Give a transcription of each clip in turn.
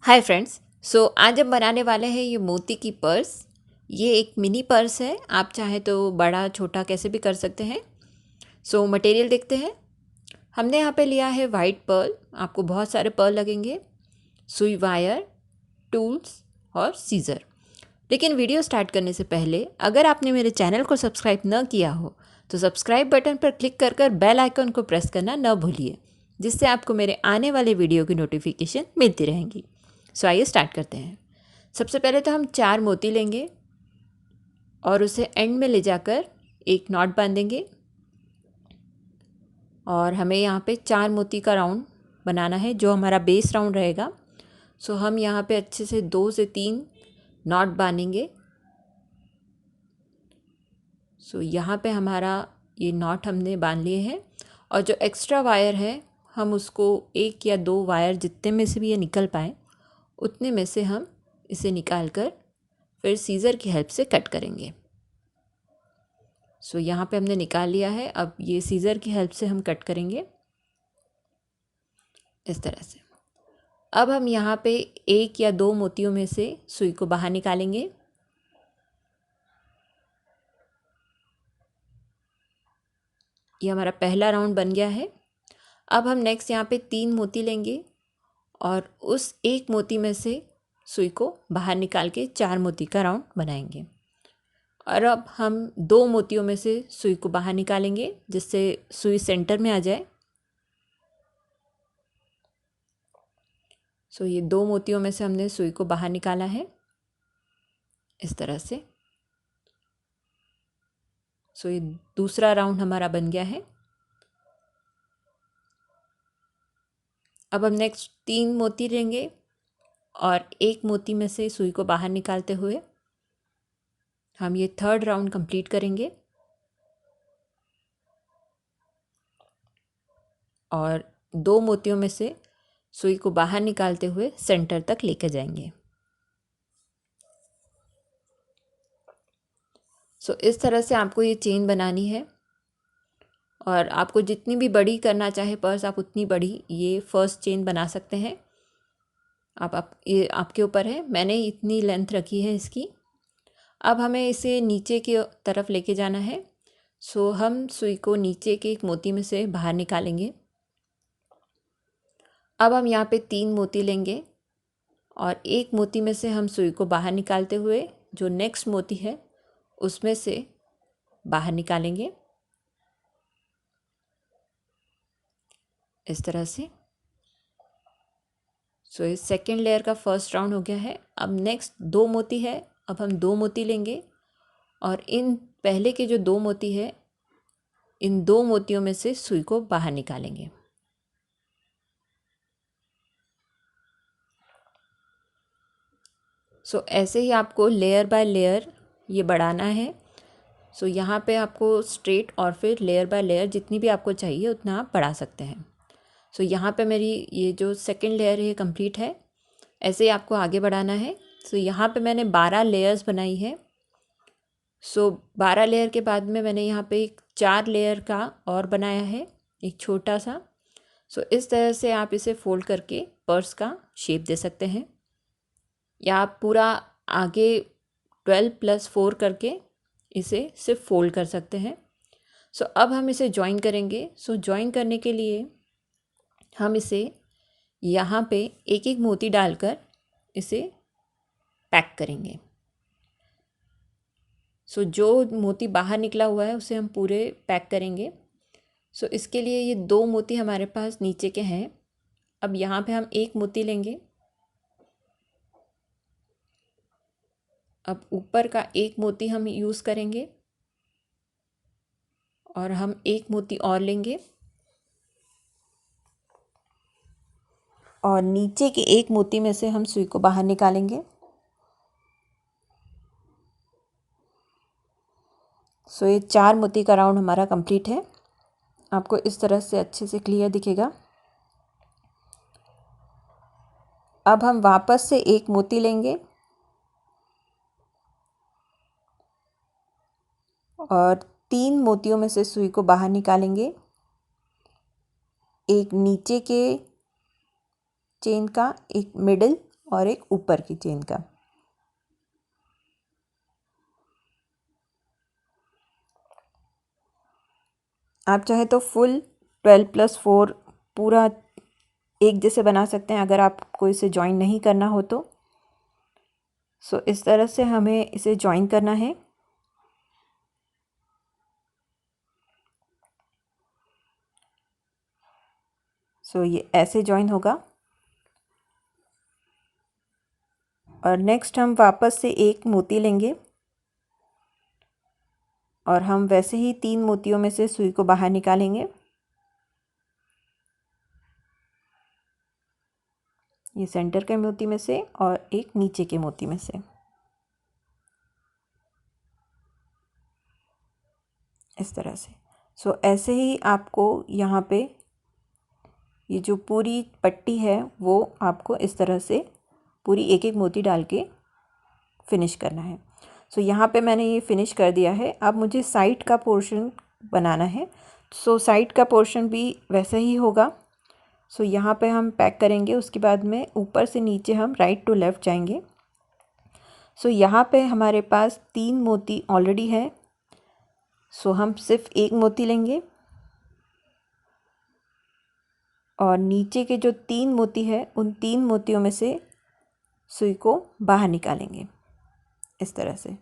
Hi friends. आज हम बनाने वाले हैं ये मोती की पर्स। ये एक मिनी पर्स है, आप चाहे तो बड़ा छोटा कैसे भी कर सकते हैं। मटेरियल देखते हैं। हमने यहाँ पे लिया है वाइट पर्ल, आपको बहुत सारे पर्ल लगेंगे, सुई वायर, टूल्स और सीज़र। लेकिन वीडियो स्टार्ट करने से पहले अगर आपने मेरे चैनल को सब्सक्राइब न किया हो तो सब्सक्राइब बटन पर क्लिक कर बेल आइकन को प्रेस करना न भूलिए, जिससे आपको मेरे आने वाले वीडियो की नोटिफिकेशन मिलती रहेंगी। आइए स्टार्ट करते हैं। सबसे पहले तो हम 4 मोती लेंगे और उसे एंड में ले जाकर एक नॉट बांधेंगे और हमें यहाँ पे 4 मोती का राउंड बनाना है जो हमारा बेस राउंड रहेगा। हम यहाँ पे अच्छे से 2 से 3 नॉट बांधेंगे। यहाँ पे हमारा ये नॉट हमने बांध लिए हैं और जो एक्स्ट्रा वायर है हम उसको 1 या 2 वायर जितने में से भी ये निकल पाए उतने में से हम इसे निकाल कर फिर सीज़र की हेल्प से कट करेंगे। यहाँ पे हमने निकाल लिया है, अब ये सीज़र की हेल्प से हम कट करेंगे इस तरह से। अब हम यहाँ पे 1 या 2 मोतियों में से सुई को बाहर निकालेंगे। ये हमारा पहला राउंड बन गया है। अब हम नेक्स्ट यहाँ पे 3 मोती लेंगे और उस एक मोती में से सुई को बाहर निकाल के 4 मोती का राउंड बनाएंगे। और अब हम 2 मोतियों में से सुई को बाहर निकालेंगे जिससे सुई सेंटर में आ जाए। ये 2 मोतियों में से हमने सुई को बाहर निकाला है इस तरह से। ये दूसरा राउंड हमारा बन गया है। अब हम नेक्स्ट 3 मोती लेंगे और एक मोती में से सुई को बाहर निकालते हुए हम ये थर्ड राउंड कंप्लीट करेंगे और 2 मोतियों में से सुई को बाहर निकालते हुए सेंटर तक लेकर जाएंगे। इस तरह से आपको ये चेन बनानी है और आपको जितनी भी बड़ी करना चाहे पर्स आप उतनी बड़ी ये फर्स्ट चेन बना सकते हैं। आप ये आपके ऊपर है, मैंने इतनी लेंथ रखी है इसकी। अब हमें इसे नीचे की तरफ लेके जाना है। हम सुई को नीचे के एक मोती में से बाहर निकालेंगे। अब हम यहाँ पे 3 मोती लेंगे और एक मोती में से हम सुई को बाहर निकालते हुए जो नेक्स्ट मोती है उसमें से बाहर निकालेंगे इस तरह से। ये सेकेंड लेयर का फर्स्ट राउंड हो गया है। अब नेक्स्ट 2 मोती है, अब हम 2 मोती लेंगे और इन पहले के जो 2 मोती है इन 2 मोतियों में से सुई को बाहर निकालेंगे। ऐसे ही आपको लेयर बाय लेयर ये बढ़ाना है। यहाँ पे आपको स्ट्रेट और फिर लेयर बाय लेयर जितनी भी आपको चाहिए उतना आप बढ़ा सकते हैं। यहाँ पे मेरी ये जो सेकंड लेयर है कंप्लीट है। ऐसे ही आपको आगे बढ़ाना है। यहाँ पे मैंने 12 लेयर्स बनाई है। 12 लेयर के बाद में मैंने यहाँ पे एक 4 लेयर का और बनाया है, एक छोटा सा। इस तरह से आप इसे फोल्ड करके पर्स का शेप दे सकते हैं या आप पूरा आगे 12+4 करके इसे सिर्फ फोल्ड कर सकते हैं। अब हम इसे जॉइन करेंगे। जॉइन करने के लिए हम इसे यहाँ पे एक एक मोती डालकर इसे पैक करेंगे। जो मोती बाहर निकला हुआ है उसे हम पूरे पैक करेंगे। इसके लिए ये 2 मोती हमारे पास नीचे के हैं। अब यहाँ पे हम एक मोती लेंगे, अब ऊपर का एक मोती हम यूज़ करेंगे और हम एक मोती और लेंगे और नीचे के एक मोती में से हम सुई को बाहर निकालेंगे। ये 4 मोती का राउंड हमारा कंप्लीट है। आपको इस तरह से अच्छे से क्लियर दिखेगा। अब हम वापस से एक मोती लेंगे और 3 मोतियों में से सुई को बाहर निकालेंगे। एक नीचे के चेन का, एक मिडिल और एक ऊपर की चेन का। आप चाहे तो फुल 12+4 पूरा एक जैसे बना सकते हैं, अगर आपको इसे जॉइन नहीं करना हो तो। सो इस तरह से हमें इसे जॉइन करना है। सो ये ऐसे जॉइन होगा और नेक्स्ट हम वापस से एक मोती लेंगे और हम वैसे ही 3 मोतियों में से सुई को बाहर निकालेंगे। ये सेंटर के मोती में से और एक नीचे के मोती में से, इस तरह से। सो ऐसे ही आपको यहाँ पे ये जो पूरी पट्टी है वो आपको इस तरह से पूरी एक एक मोती डाल के फिनिश करना है। सो यहाँ पे मैंने ये फिनिश कर दिया है। अब मुझे साइड का पोर्शन बनाना है। सो साइड का पोर्शन भी वैसा ही होगा। सो यहाँ पे हम पैक करेंगे, उसके बाद में ऊपर से नीचे हम राइट टू लेफ़्ट जाएंगे। सो यहाँ पे हमारे पास 3 मोती ऑलरेडी है। सो हम सिर्फ एक मोती लेंगे और नीचे के जो 3 मोती है उन 3 मोतियों में से सुई को बाहर निकालेंगे इस तरह से।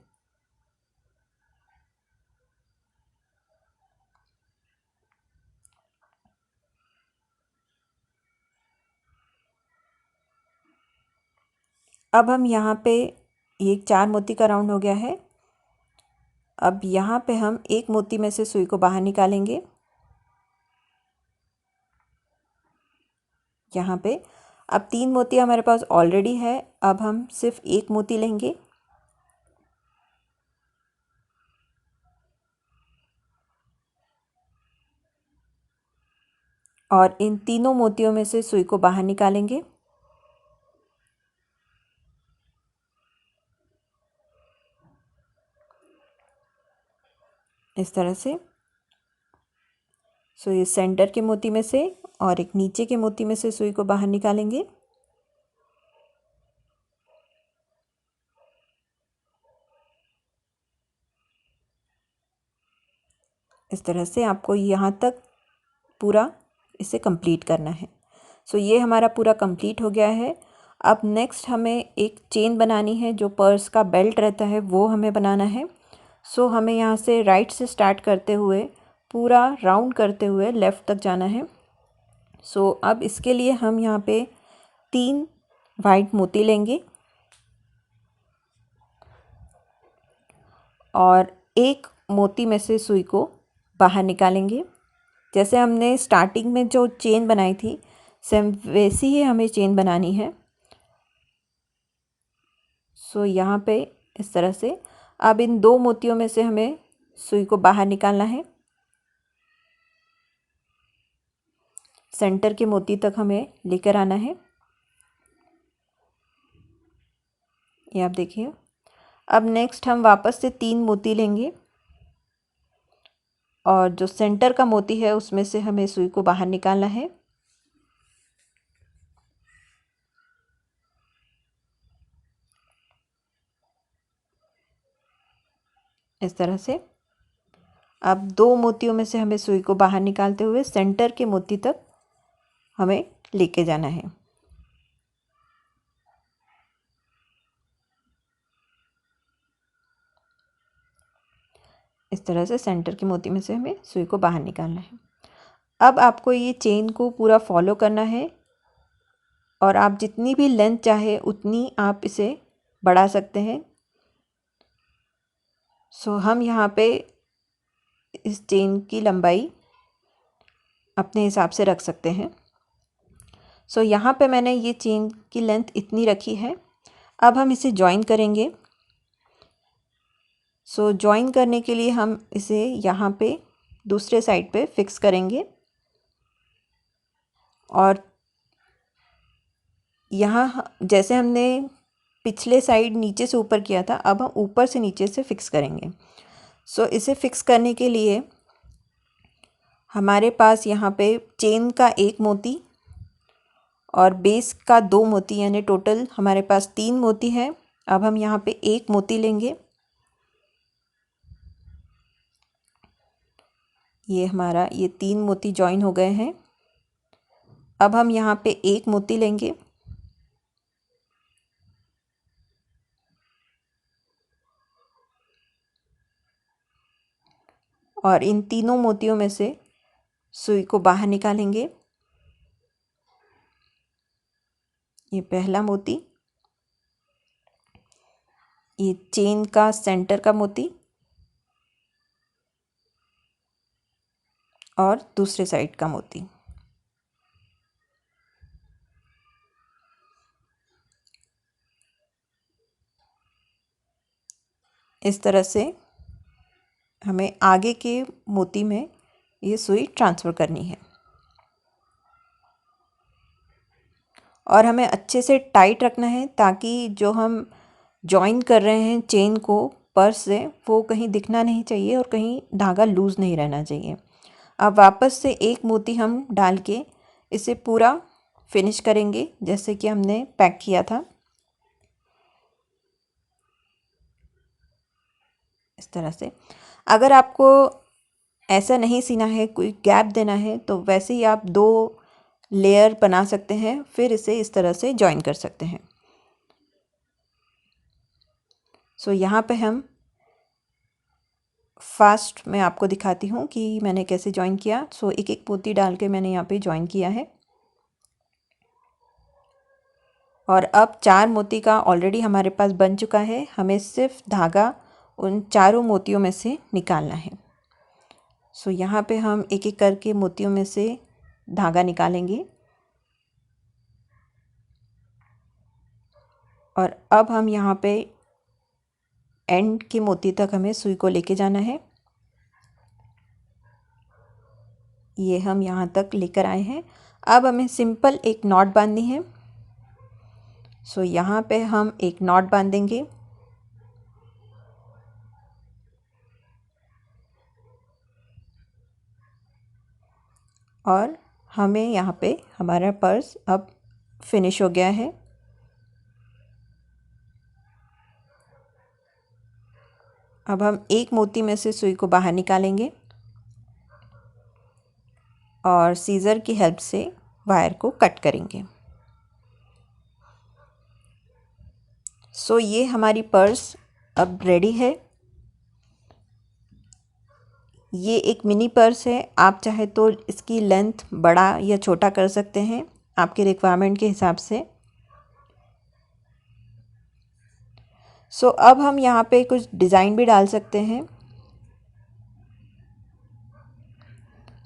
अब हम यहाँ पे ये 4 मोती का राउंड हो गया है। अब यहाँ पे हम एक मोती में से सुई को बाहर निकालेंगे। यहाँ पे अब 3 मोती हमारे पास ऑलरेडी है। अब हम सिर्फ एक मोती लेंगे और इन तीनों मोतियों में से सुई को बाहर निकालेंगे। इस तरह से। सो ये सेंटर के मोती में से और एक नीचे के मोती में से सुई को बाहर निकालेंगे। इस तरह से आपको यहाँ तक पूरा इसे कंप्लीट करना है। सो ये हमारा पूरा कंप्लीट हो गया है। अब नेक्स्ट हमें एक चेन बनानी है, जो पर्स का बेल्ट रहता है वो हमें बनाना है। सो हमें यहाँ से राइट से स्टार्ट करते हुए पूरा राउंड करते हुए लेफ़्ट तक जाना है। सो अब इसके लिए हम यहाँ पे 3 वाइट मोती लेंगे और एक मोती में से सुई को बाहर निकालेंगे। जैसे हमने स्टार्टिंग में जो चेन बनाई थी सेम वैसी ही हमें चेन बनानी है। सो यहाँ पे इस तरह से। अब इन 2 मोतियों में से हमें सुई को बाहर निकालना है। सेंटर के मोती तक हमें लेकर आना है। ये आप देखिए। अब नेक्स्ट हम वापस से 3 मोती लेंगे और जो सेंटर का मोती है उसमें से हमें सुई को बाहर निकालना है। इस तरह से। अब 2 मोतियों में से हमें सुई को बाहर निकालते हुए सेंटर के मोती तक हमें लेके जाना है। इस तरह से सेंटर के मोती में से हमें सुई को बाहर निकालना है। अब आपको ये चेन को पूरा फॉलो करना है और आप जितनी भी लेंथ चाहे उतनी आप इसे बढ़ा सकते हैं। सो हम यहाँ पे इस चेन की लंबाई अपने हिसाब से रख सकते हैं। सो यहाँ पे मैंने ये चेन की लेंथ इतनी रखी है। अब हम इसे जॉइन करेंगे। सो जॉइन करने के लिए हम इसे यहाँ पे दूसरे साइड पे फिक्स करेंगे और यहाँ जैसे हमने पिछले साइड नीचे से ऊपर किया था, अब हम ऊपर से नीचे से फिक्स करेंगे। सो इसे फिक्स करने के लिए हमारे पास यहाँ पे चेन का एक मोती और बेस का 2 मोती, यानी टोटल हमारे पास 3 मोती है। अब हम यहाँ पे 1 मोती लेंगे। ये हमारा 3 मोती जॉइन हो गए हैं। अब हम यहाँ पे 1 मोती लेंगे और इन तीनों मोतियों में से सुई को बाहर निकालेंगे। ये पहला मोती, ये चेन का सेंटर का मोती और दूसरे साइड का मोती। इस तरह से हमें आगे के मोती में ये सुई ट्रांसफ़र करनी है और हमें अच्छे से टाइट रखना है ताकि जो हम जॉइन कर रहे हैं चेन को पर्स से, वो कहीं दिखना नहीं चाहिए और कहीं धागा लूज़ नहीं रहना चाहिए। अब वापस से 1 मोती हम डाल के इसे पूरा फिनिश करेंगे जैसे कि हमने पैक किया था। इस तरह से अगर आपको ऐसा नहीं सीना है, कोई गैप देना है, तो वैसे ही आप 2 लेयर बना सकते हैं, फिर इसे इस तरह से जॉइन कर सकते हैं। सो यहाँ पे हम फास्ट मैं आपको दिखाती हूँ कि मैंने कैसे जॉइन किया। सो एक एक मोती डाल के मैंने यहाँ पे जॉइन किया है और अब 4 मोती का ऑलरेडी हमारे पास बन चुका है। हमें सिर्फ धागा उन चारों मोतियों में से निकालना है। सो यहाँ पे हम एक एक करके मोतियों में से धागा निकालेंगे और अब हम यहाँ पे एंड के मोती तक हमें सुई को लेके जाना है। ये हम यहाँ तक लेकर आए हैं। अब हमें सिंपल एक नॉट बांधनी है। सो यहाँ पे हम एक नॉट बांधेंगे और हमें यहाँ पे हमारा पर्स अब फिनिश हो गया है। अब हम एक मोती में से सुई को बाहर निकालेंगे और सीज़र की हेल्प से वायर को कट करेंगे। सो ये हमारी पर्स अब रेडी है। ये एक मिनी पर्स है। आप चाहे तो इसकी लेंथ बड़ा या छोटा कर सकते हैं आपके रिक्वायरमेंट के हिसाब से। सो अब हम यहाँ पे कुछ डिज़ाइन भी डाल सकते हैं।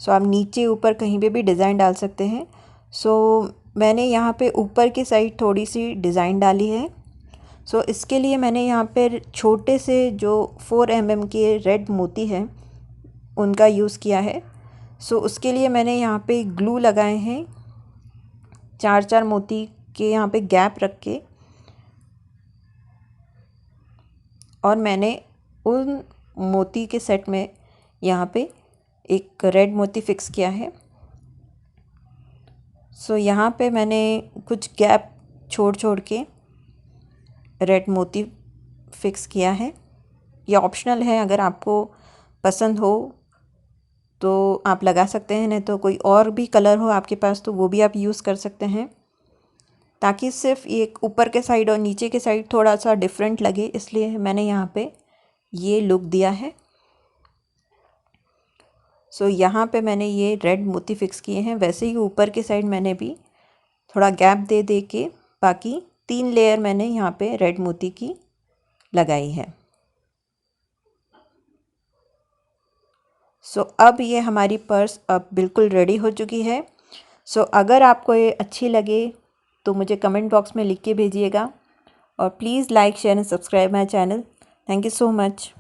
सो आप नीचे ऊपर कहीं पे भी डिज़ाइन डाल सकते हैं। सो मैंने यहाँ पे ऊपर की साइड थोड़ी सी डिज़ाइन डाली है। सो इसके लिए मैंने यहाँ पर छोटे से जो 4 mm के रेड मोती हैं उनका यूज़ किया है। सो उसके लिए मैंने यहाँ पे ग्लू लगाए हैं 4-4 मोती के यहाँ पे गैप रख के, और मैंने उन मोती के सेट में यहाँ पे एक रेड मोती फ़िक्स किया है। सो यहाँ पे मैंने कुछ गैप छोड़ छोड़ के रेड मोती फ़िक्स किया है। ये ऑप्शनल है, अगर आपको पसंद हो तो आप लगा सकते हैं, नहीं तो कोई और भी कलर हो आपके पास तो वो भी आप यूज़ कर सकते हैं, ताकि सिर्फ एक ऊपर के साइड और नीचे के साइड थोड़ा सा डिफरेंट लगे, इसलिए मैंने यहाँ पे ये लुक दिया है। सो यहाँ पे मैंने ये रेड मोती फ़िक्स किए हैं। वैसे ही ऊपर के साइड मैंने भी थोड़ा गैप दे दे के बाकी 3 लेयर मैंने यहाँ पे रेड मोती की लगाई है। सो अब ये हमारी पर्स अब बिल्कुल रेडी हो चुकी है। सो अगर आपको ये अच्छी लगे तो मुझे कमेंट बॉक्स में लिख के भेजिएगा और please like share and subscribe my channel. Thank you so much.